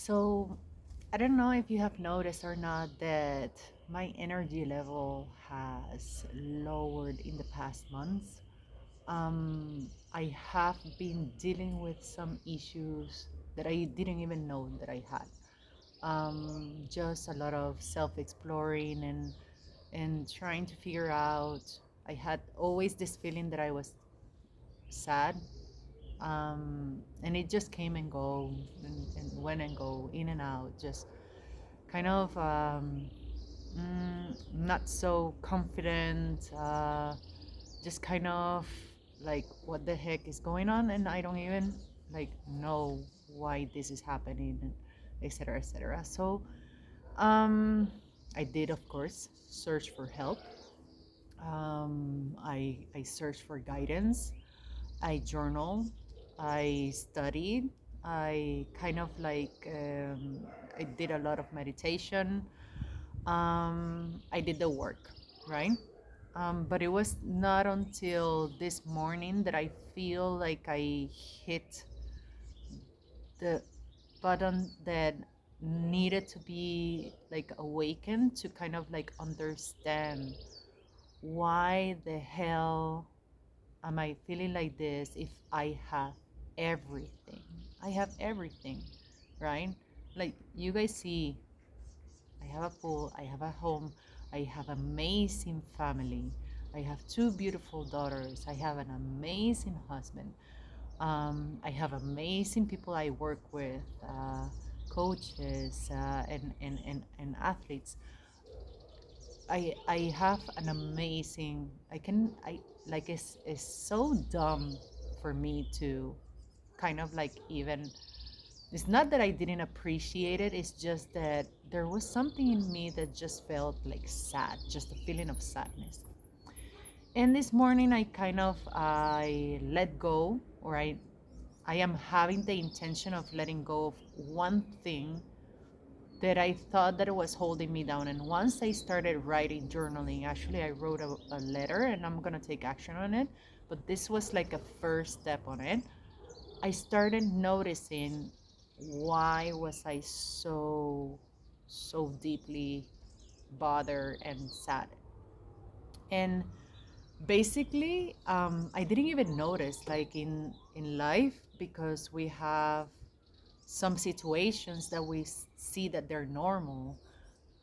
So, I don't know if you have noticed or not that my energy level has lowered in the past months. I have been dealing with some issues that I didn't even know that I had. Just a lot of self-exploring and trying to figure out. I had always this feeling that I was sad, and it just came and go and went and go in and out, just kind of not so confident, just kind of like what the heck is going on, and I don't even like know why this is happening, and etc etc. So I did, of course, search for help. I searched for guidance. I journal, I studied, I kind of I did a lot of meditation. I did the work, right? But it was not until this morning that I feel like I hit the button that needed to be like awakened to kind of like understand why the hell am I feeling like this if I have everything? I have everything, right? Like you guys see, I have a pool, I have a home, I have amazing family, I have two beautiful daughters, I have an amazing husband, I have amazing people I work with, coaches, and athletes. I have an amazing. I like it's so dumb for me to kind of like even. It's not that I didn't appreciate it. It's just that there was something in me that just felt like sad, just a feeling of sadness. And this morning, I let go, or I am having the intention of letting go of one thing that I thought that it was holding me down. And once I started writing, journaling, actually I wrote a letter, and I'm gonna take action on it. But this was like a first step on it. I started noticing why was I so deeply bothered and sad. And basically, I didn't even notice like in life, because we have some situations that we see that they're normal,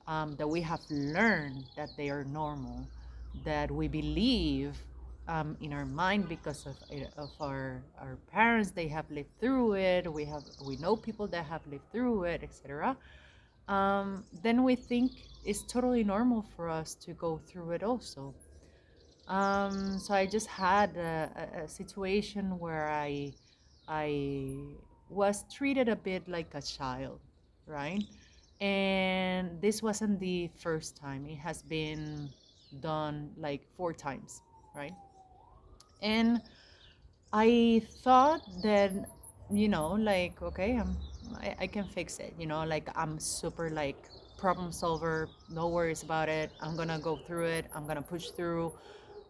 that we have learned that they are normal, that we believe in our mind because of our parents. They have lived through it. We know people that have lived through it, etc. Then we think it's totally normal for us to go through it also. So I just had a situation where I was treated a bit like a child, right? And this wasn't the first time. It has been done like four times, right? And I thought that, like, okay, I can fix it, like I'm super like problem solver, no worries about it. I'm gonna go through it. I'm gonna push through.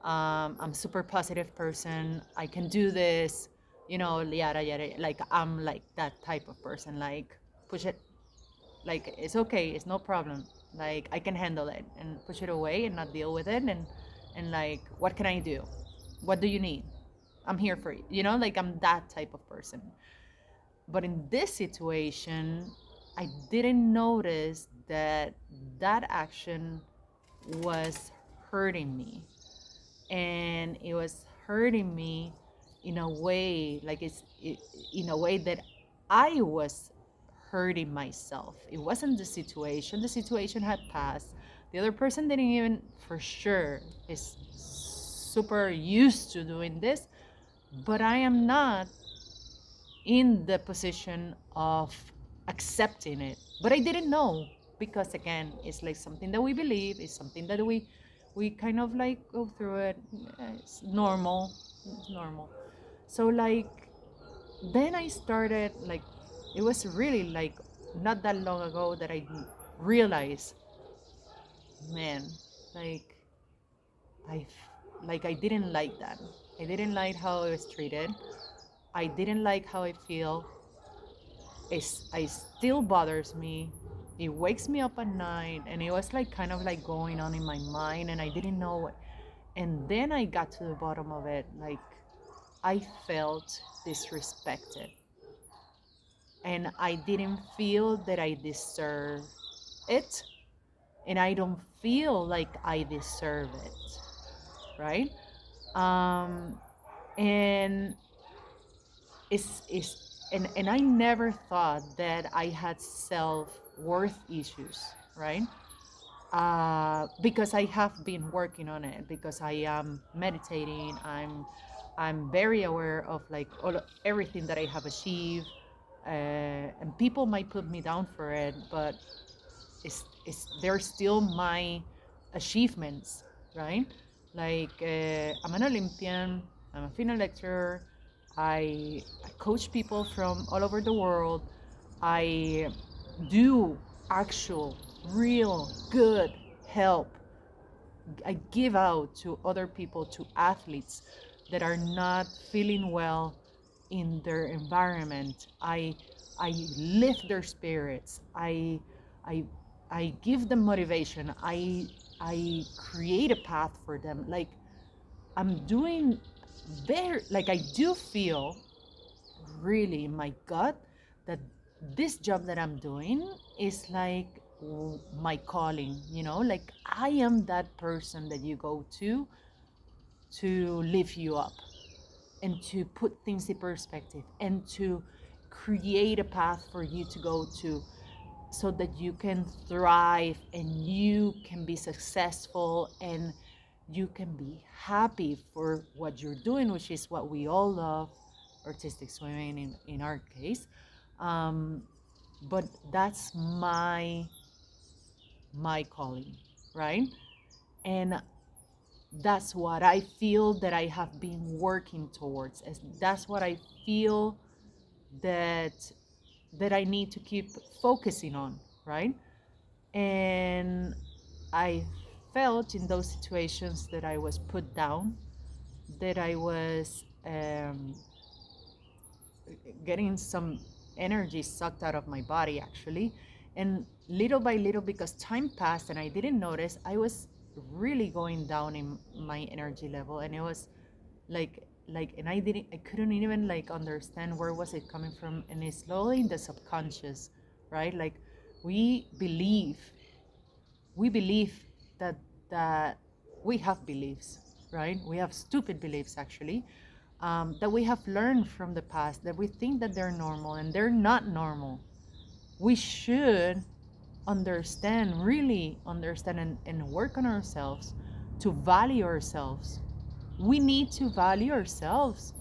I'm super positive person. I can do this, yada yada. Like I'm like that type of person. Like push it, like it's okay, it's no problem. Like I can handle it and push it away and not deal with it. And like, what can I do? What do you need? I'm here for you. Like I'm that type of person. But in this situation, I didn't notice that that action was hurting me, and it was hurting me in a way like in a way that I was hurting myself. It wasn't the situation. The situation had passed. The other person didn't even, for sure, is super used to doing this, but I am not in the position of accepting it. But I didn't know, because again, it's like something that we believe, it's something that we kind of like go through it. It's normal. It's normal. So like then I started like, it was really like not that long ago that I realized, man, like I I didn't like that. I didn't like how I was treated. I didn't like how I feel. it still bothers me. It wakes me up at night, and it was like kind of like going on in my mind, and I didn't know what. And then I got to the bottom of it. Like, I felt disrespected, and I didn't feel that I deserve it, and I don't feel like I deserve it, right? Um, and and I never thought that I had self-worth issues, right? Because I have been working on it, because I am meditating. I'm very aware of like everything that I have achieved, and people might put me down for it, but they're still my achievements, right? Like, I'm an Olympian, I'm a female lecturer, I coach people from all over the world, I do actual, real, good help. I give out to other people, to athletes that are not feeling well in their environment. I lift their spirits. I I give them motivation. I create a path for them. Like, I'm doing very, like, I do feel really in my gut that this job that I'm doing is like my calling, like I am that person that you go to lift you up and to put things in perspective and to create a path for you to go to, so that you can thrive and you can be successful and you can be happy for what you're doing, which is what we all love, artistic swimming in our case. Um, but that's my calling, right? And that's what I feel that I have been working towards. That's what I feel that I need to keep focusing on, right? And I felt in those situations that I was put down, that I was getting some energy sucked out of my body, actually. And little by little, because time passed and I didn't notice, I was really going down in my energy level. And it was like and I couldn't even like understand where was it coming from. And it's slowly in the subconscious, right? Like, we believe we believe that that we have beliefs, right? We have stupid beliefs, actually, that we have learned from the past, that we think that they're normal, and they're not normal. We should understand, really understand, and work on ourselves to value ourselves. We need to value ourselves,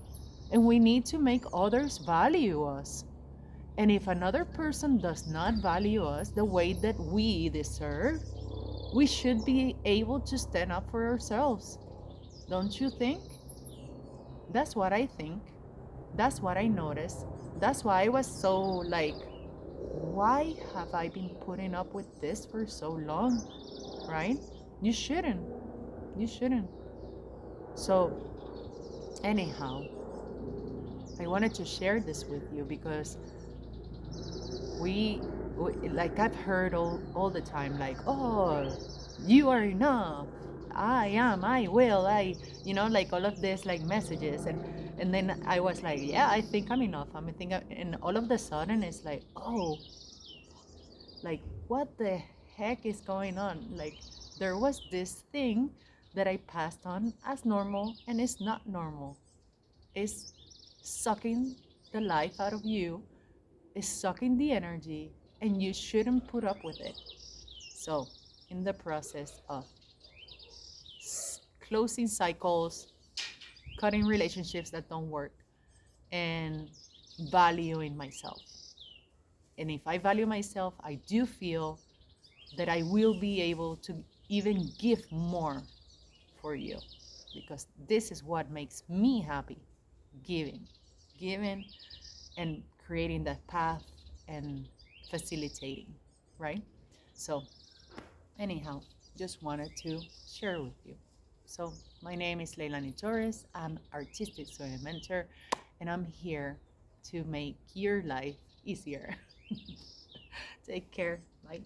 and we need to make others value us. And if another person does not value us the way that we deserve, we should be able to stand up for ourselves. Don't you think? That's what I think. That's what I noticed. That's why I was so like, why have I been putting up with this for so long? Right? You shouldn't. You shouldn't. So, anyhow, I wanted to share this with you because we like, I've heard all the time, like, oh, you are enough, I am, I will, like all of this like messages. And then I was like, yeah, I think I'm enough. And all of the sudden it's like, oh, like, what the heck is going on? Like, there was this thing that I passed on as normal, and it's not normal. It's sucking the life out of you, is sucking the energy, and you shouldn't put up with it. So, in the process of closing cycles, cutting relationships that don't work, and valuing myself. And if I value myself, I do feel that I will be able to even give more for you, because this is what makes me happy: giving, giving, and creating that path and facilitating, right? So, anyhow, just wanted to share with you. So, my name is Leilani Torres. I'm artistic swimming mentor, and I'm here to make your life easier. Take care. Bye.